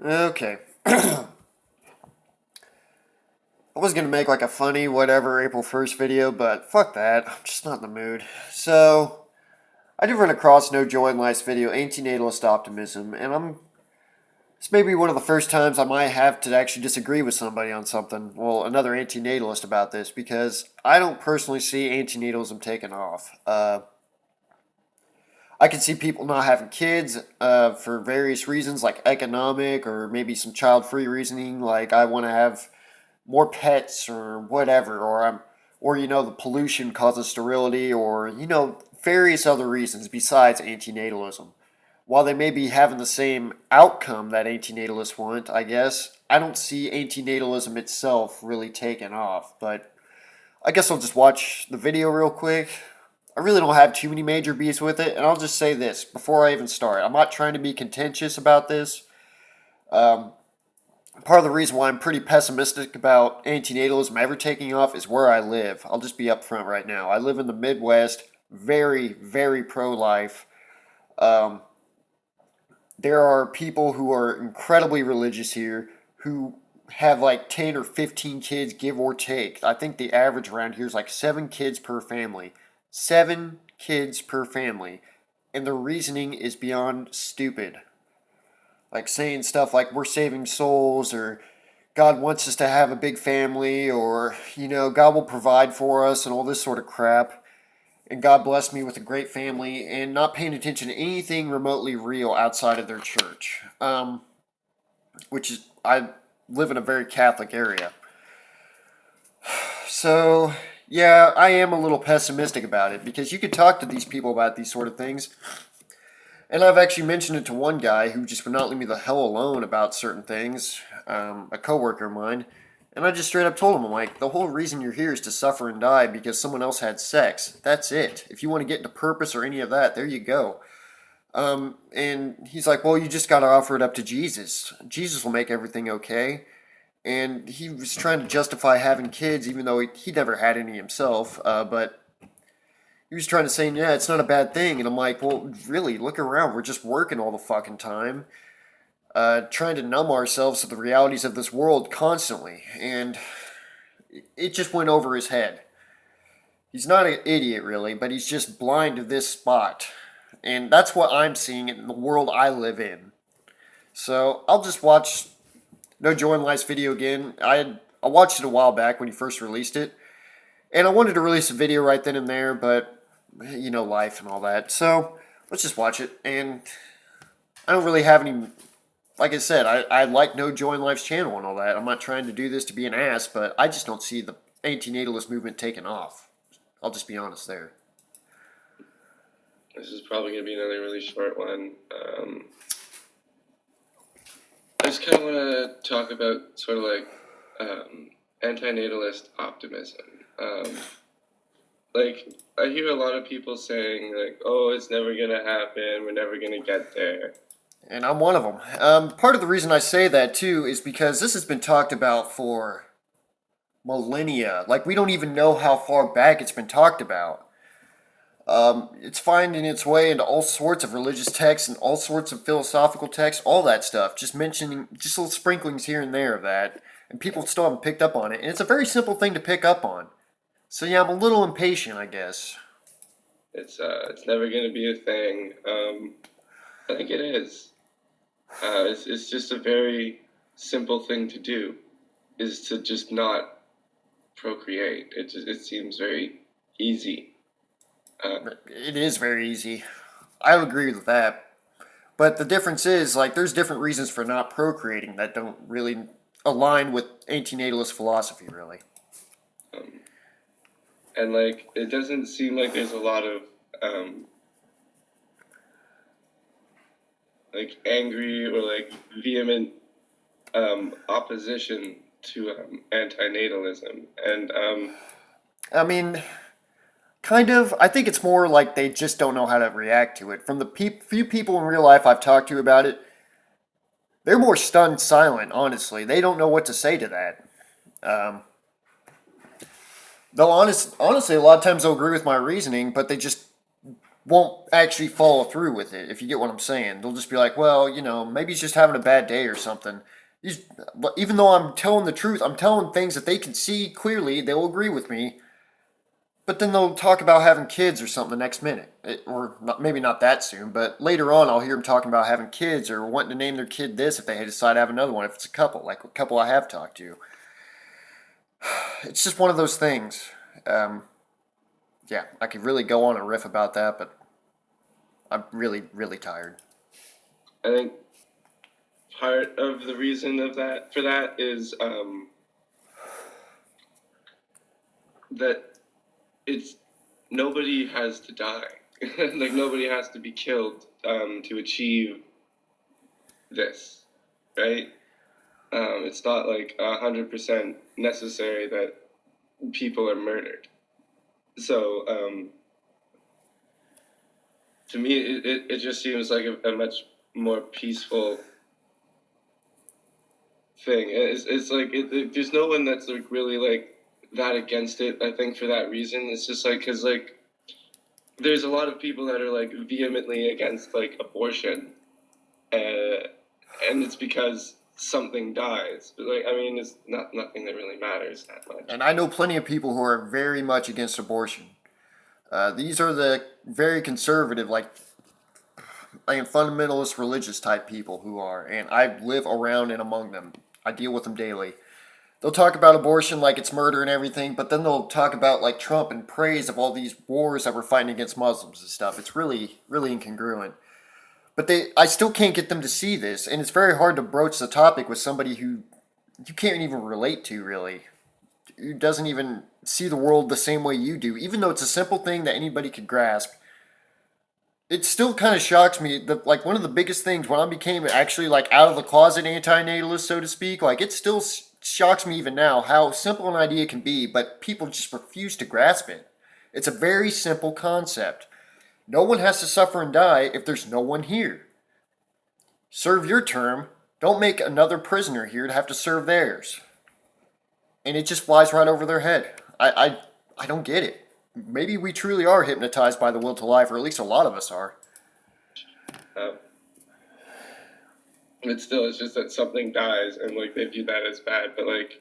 Okay. I was gonna make like a funny whatever April 1st video, but fuck that. I'm just not in the mood. So, I did run across No Joy in Life's video, Antinatalist Optimism, and this may be one of the first times I might have to actually disagree with somebody on something. Well, another antinatalist about this, because I don't personally see antinatalism taking off. I can see people not having kids for various reasons, like economic or maybe some child-free reasoning, like I want to have more pets or whatever, or the pollution causes sterility, or various other reasons besides antinatalism. While they may be having the same outcome that antinatalists want, I guess I don't see antinatalism itself really taking off. But I guess I'll just watch the video real quick. I really don't have too many major beefs with it, and I'll just say this before I even start. I'm not trying to be contentious about this. Um, Part of the reason why I'm pretty pessimistic about antinatalism ever taking off is where I live. I'll just be upfront right now. I live in the Midwest, very, very pro-life. Um, there are people who are incredibly religious here who have like 10 or 15 kids, give or take. I think the average around here is like 7 kids per family. 7 kids per family. And the reasoning is beyond stupid. Like saying stuff like we're saving souls, or God wants us to have a big family, or God will provide for us and all this sort of crap. And God blessed me with a great family, and not paying attention to anything remotely real outside of their church. Which is, I live in a very Catholic area. So, yeah, I am a little pessimistic about it, because you could talk to these people about these sort of things. And I've actually mentioned it to one guy who just would not leave me the hell alone about certain things, a coworker of mine. And I just straight up told him, I'm like, the whole reason you're here is to suffer and die because someone else had sex. That's it. If you want to get into purpose or any of that, there you go. And he's like, well, you just got to offer it up to Jesus. Jesus will make everything okay. And he was trying to justify having kids, even though he never had any himself. But he was trying to say, yeah, it's not a bad thing. And I'm like, well, really, look around. We're just working all the fucking time, trying to numb ourselves to the realities of this world constantly. And it just went over his head. He's not an idiot, really, but he's just blind to this spot. And that's what I'm seeing in the world I live in. So I'll just watch No Joy in Life's video again. I watched it a while back when he first released it. And I wanted to release a video right then and there, but life and all that. So let's just watch it. And I don't really have any. Like I said, I like No Joy in Life's channel and all that. I'm not trying to do this to be an ass, but I just don't see the antinatalist movement taking off. I'll just be honest there. This is probably going to be another really short one. I just kind of want to talk about sort of like antinatalist optimism. Like, I hear a lot of people saying, like, oh, it's never going to happen, we're never going to get there. And I'm one of them. Part of the reason I say that, too, is because this has been talked about for millennia. Like, we don't even know how far back it's been talked about. It's finding its way into all sorts of religious texts and all sorts of philosophical texts, all that stuff. Just mentioning, just little sprinklings here and there of that. And people still haven't picked up on it. And it's a very simple thing to pick up on. So yeah, I'm a little impatient, I guess. It's never going to be a thing. I think it is. It's just a very simple thing to do, is to just not procreate. It seems very easy. It is very easy. I would agree with that. But the difference is, like, there's different reasons for not procreating that don't really align with antinatalist philosophy, really. Um, and like, it doesn't seem like there's a lot of like angry or like vehement opposition to antinatalism. And I mean, kind of. I think it's more like they just don't know how to react to it. From the few people in real life I've talked to about it, they're more stunned silent, honestly. They don't know what to say to that. Um, Though honestly, a lot of times they'll agree with my reasoning, but they just won't actually follow through with it, if you get what I'm saying. They'll just be like, well, maybe he's just having a bad day or something. He's, but even though I'm telling the truth, I'm telling things that they can see clearly, they'll agree with me. But then they'll talk about having kids or something the next minute. Or not, maybe not that soon, but later on I'll hear them talking about having kids or wanting to name their kid this if they decide to have another one, if it's a couple, like a couple I have talked to. It's just one of those things. Um, yeah, I could really go on a riff about that, but I'm really, really tired. I think part of the reason of that for that is that it's nobody has to die. Like nobody has to be killed to achieve this, right? It's not like 100% necessary that people are murdered. So to me, it just seems like a much more peaceful thing. It's like there's no one that's like really like that against it. I think for that reason, it's just like because like there's a lot of people that are like vehemently against like abortion, uh, and it's because something dies. But like I mean, it's not nothing that really matters that much. And I know plenty of people who are very much against abortion. These are the very conservative, like fundamentalist religious type people who are, and I live around and among them. I deal with them daily. They'll talk about abortion like it's murder and everything, but then they'll talk about like Trump and praise of all these wars that we're fighting against Muslims and stuff. It's really, really incongruent. But I still can't get them to see this, and it's very hard to broach the topic with somebody who you can't even relate to, really. Who doesn't even see the world the same way you do, even though it's a simple thing that anybody could grasp. It still kind of shocks me that like one of the biggest things when I became actually like out of the closet anti-natalist, so to speak, like it still shocks me even now how simple an idea can be, but people just refuse to grasp it. It's a very simple concept. No one has to suffer and die if there's no one here. Serve your term. Don't make another prisoner here to have to serve theirs. And it just flies right over their head. I don't get it. Maybe we truly are hypnotized by the will to life, or at least a lot of us are. Uh, but still, it's just that something dies, and like they view that as bad. But like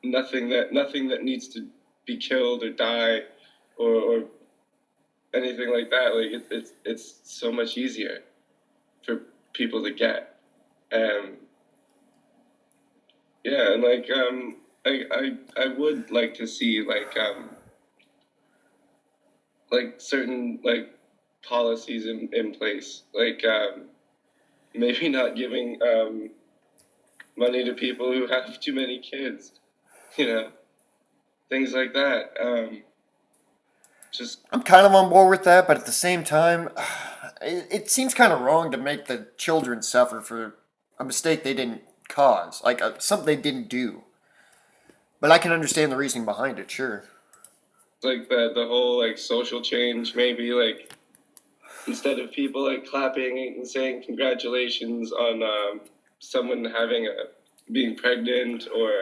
nothing that needs to be killed or die, or anything like that. Like it's so much easier for people to get. Um, yeah, and like I would like to see like certain like policies in place, like maybe not giving money to people who have too many kids, you know, things like that. Just I'm kind of on board with that, but at the same time, it seems kind of wrong to make the children suffer for a mistake they didn't cause, like something they didn't do. But I can understand the reasoning behind it, sure. like the whole like social change, maybe like instead of people like clapping and saying congratulations on someone having a being pregnant or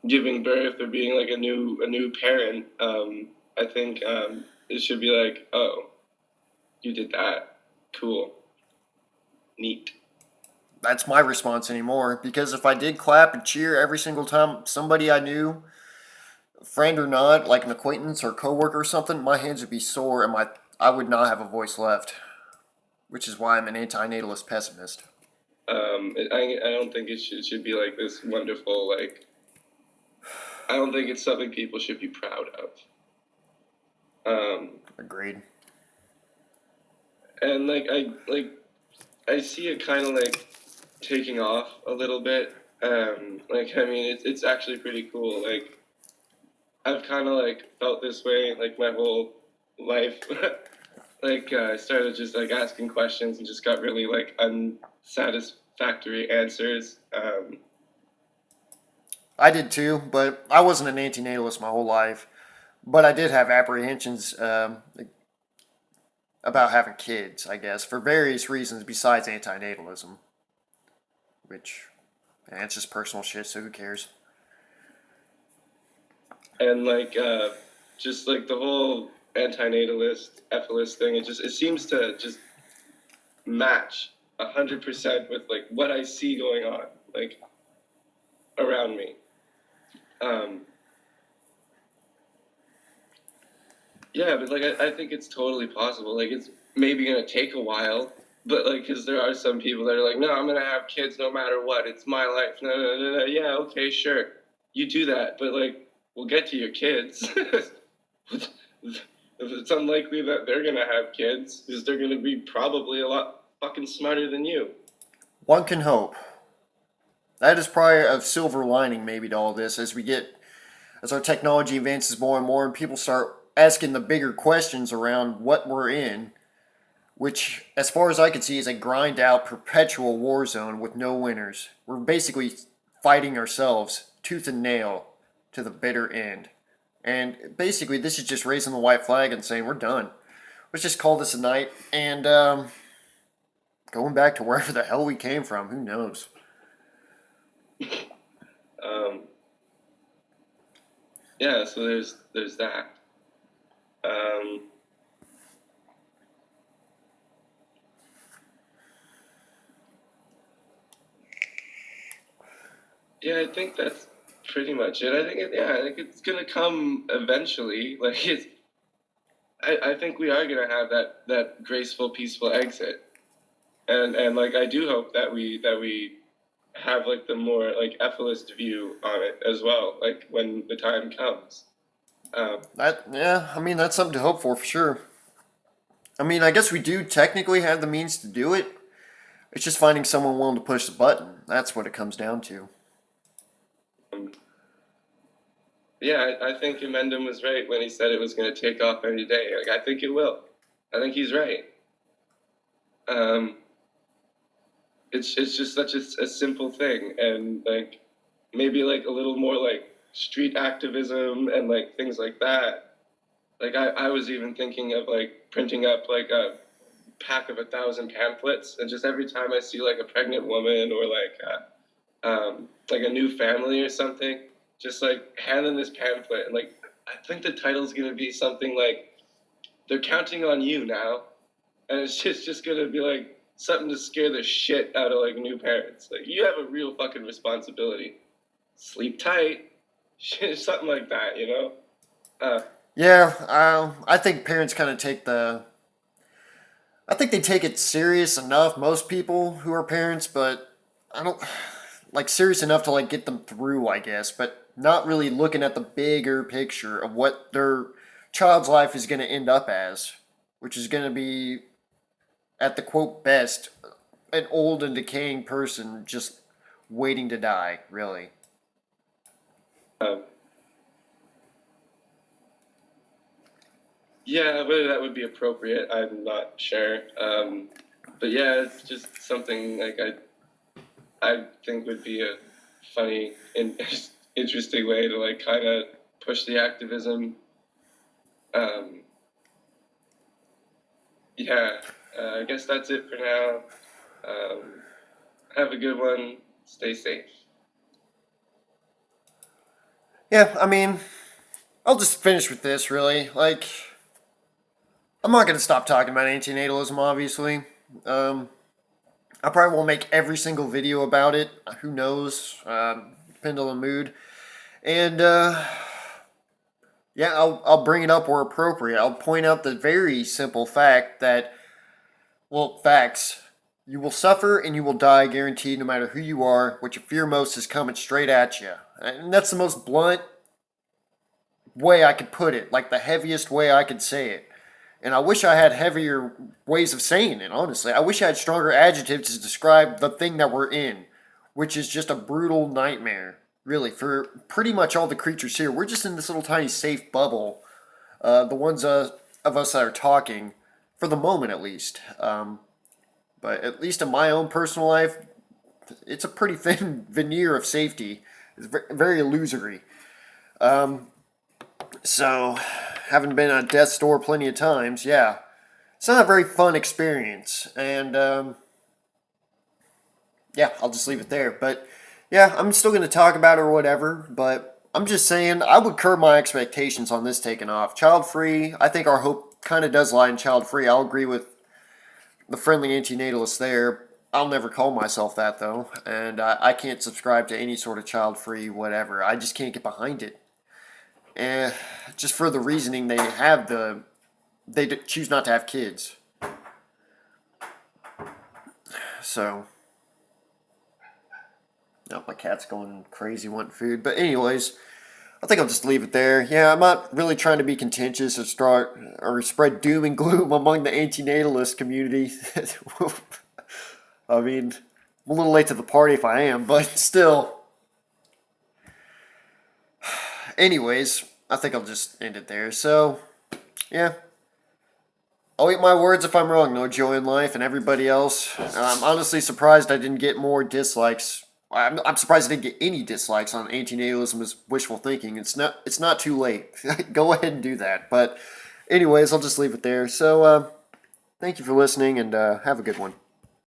giving birth or being like a new parent, I think it should be like, oh, you did that, cool, neat. That's my response anymore. Because if I did clap and cheer every single time somebody I knew, friend or not, like an acquaintance or coworker or something, my hands would be sore and I would not have a voice left. Which is why I'm an anti-natalist pessimist. I don't think it should be like this wonderful like. I don't think it's something people should be proud of. Um, Agreed. and I see it kind of like taking off a little bit. Like I mean, it's actually pretty cool. Like I've kind of like felt this way like my whole life. Like I started just like asking questions and just got really like unsatisfactory answers. I did too, but I wasn't an anti-natalist my whole life. But I did have apprehensions about having kids, I guess, for various reasons besides anti-natalism. Which, it's just personal shit, so who cares? and like just like the whole antinatalist, ethicist thing. It seems to just match 100% with like what I see going on like around me. Um, yeah, but like I think it's totally possible. Like it's maybe gonna take a while, but like because there are some people that are like, no, I'm gonna have kids no matter what. It's my life. No, no, no, no. Yeah, okay, sure, you do that, but like we'll get to your kids. It's unlikely that they're gonna have kids because they're gonna be probably a lot fucking smarter than you. One can hope. That is probably a silver lining maybe to all this as our technology advances more and more and people start asking the bigger questions around what we're in, which, as far as I can see, is a grind out perpetual war zone with no winners. We're basically fighting ourselves tooth and nail to the bitter end. And basically, this is just raising the white flag and saying, we're done. Let's just call this a night and going back to wherever the hell we came from. Who knows? Um, yeah, so there's that. Um, yeah, I think that's pretty much it. I think it's gonna come eventually. Like I think we are gonna have that graceful, peaceful exit, and like I do hope that we have like the more like ethicist view on it as well. Like when the time comes. I mean, that's something to hope for sure. I mean, I guess we do technically have the means to do it. It's just finding someone willing to push the button. That's what it comes down to. Um, yeah, I think Emendum was right when he said it was going to take off any day. Like I think it will. I think he's right. Um, it's just such a simple thing, and like maybe like a little more like street activism and like things like that. Like I was even thinking of like printing up like a pack of 1,000 pamphlets, and just every time I see like a pregnant woman or like a new family or something, just like hand them this pamphlet, and like I think the title's gonna be something like "They're counting on you now," and it's just gonna be like something to scare the shit out of like new parents. Like you have a real fucking responsibility. Sleep tight, something like that, you know. Uh, Yeah, I think parents kind of take the. I think they take it serious enough. Most people who are parents, but I don't like serious enough to like get them through, I guess. But not really looking at the bigger picture of what their child's life is going to end up as, which is going to be at the quote best an old and decaying person just waiting to die. Really. um, yeah, whether that would be appropriate, I'm not sure. But yeah, it's just something like I think would be a funny and interesting way to like kind of push the activism. Um, yeah, I guess that's it for now. Um, have a good one. Stay safe. Yeah, I mean, I'll just finish with this. Really, like I'm not going to stop talking about antinatalism, obviously. Um, I probably won't make every single video about it. Who knows? Depend on the mood. And yeah, I'll bring it up where appropriate. I'll point out the very simple fact that, well, facts. You will suffer and you will die guaranteed no matter who you are. What you fear most is coming straight at you. And that's the most blunt way I could put it, like the heaviest way I could say it. And I wish I had heavier ways of saying it, honestly. I wish I had stronger adjectives to describe the thing that we're in, which is just a brutal nightmare, really, for pretty much all the creatures here. We're just in this little tiny safe bubble, the ones of us that are talking, for the moment at least. But at least in my own personal life, it's a pretty thin veneer of safety. It's very illusory. So, having been on death's door plenty of times, yeah, it's not a very fun experience. And yeah, I'll just leave it there. But yeah, I'm still going to talk about it or whatever. But I'm just saying, I would curb my expectations on this taking off. Child free, I think our hope kind of does lie in child free. I'll agree with the friendly antinatalist there. I'll never call myself that though, and I can't subscribe to any sort of child free whatever. I just can't get behind it. And just for the reasoning they choose not to have kids. So, now my cat's going crazy wanting food. But anyways, I think I'll just leave it there. Yeah, I'm not really trying to be contentious or spread doom and gloom among the antinatalist community. I mean, I'm a little late to the party if I am, but still. Anyways, I think I'll just end it there. So, yeah. I'll eat my words if I'm wrong. No joy in life, and everybody else. I'm honestly surprised I didn't get more dislikes. I'm surprised I didn't get any dislikes on antinatalism as wishful thinking. It's not too late. Go ahead and do that. But anyways, I'll just leave it there. So thank you for listening, and have a good one.